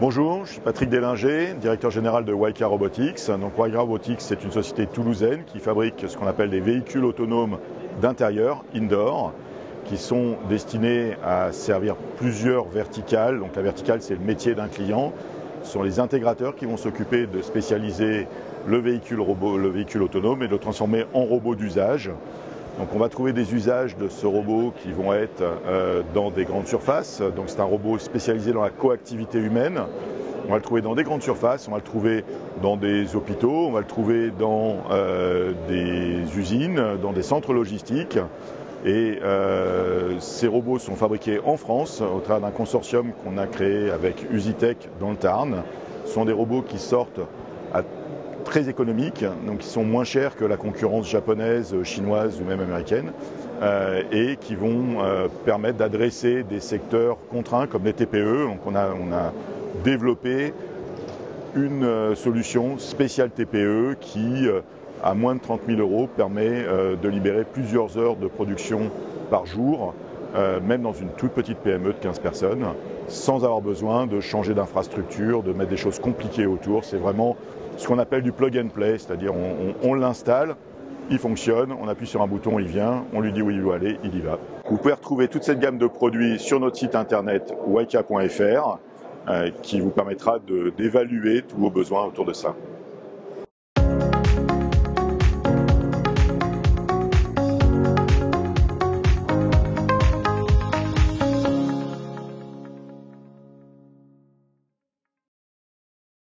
Bonjour, je suis Patrick Délinger, directeur général de Waika Robotics. Donc Waika Robotics, c'est une société toulousaine qui fabrique ce qu'on appelle des véhicules autonomes d'intérieur, indoor, qui sont destinés à servir plusieurs verticales. Donc la verticale, c'est le métier d'un client. Ce sont les intégrateurs qui vont s'occuper de spécialiser le véhicule autonome et de le transformer en robot d'usage. Donc on va trouver des usages de ce robot qui vont être dans des grandes surfaces. Donc c'est un robot spécialisé dans la coactivité humaine. On va le trouver dans des grandes surfaces, on va le trouver dans des hôpitaux, on va le trouver dans des usines, dans des centres logistiques. Et ces robots sont fabriqués en France au travers d'un consortium qu'on a créé avec Usitech dans le Tarn. Ce sont des robots qui sortent à très économiques, donc qui sont moins chers que la concurrence japonaise, chinoise ou même américaine, et qui vont permettre d'adresser des secteurs contraints comme les TPE. Donc on a développé une solution spéciale TPE qui, à moins de 30 000 €, permet de libérer plusieurs heures de production par jour, même dans une toute petite PME de 15 personnes, sans avoir besoin de changer d'infrastructure, de mettre des choses compliquées autour. C'est vraiment ce qu'on appelle du plug and play, c'est-à-dire on l'installe, il fonctionne, on appuie sur un bouton, il vient, on lui dit où il doit aller, il y va. Vous pouvez retrouver toute cette gamme de produits sur notre site internet waika.fr qui vous permettra d'évaluer tous vos besoins autour de ça.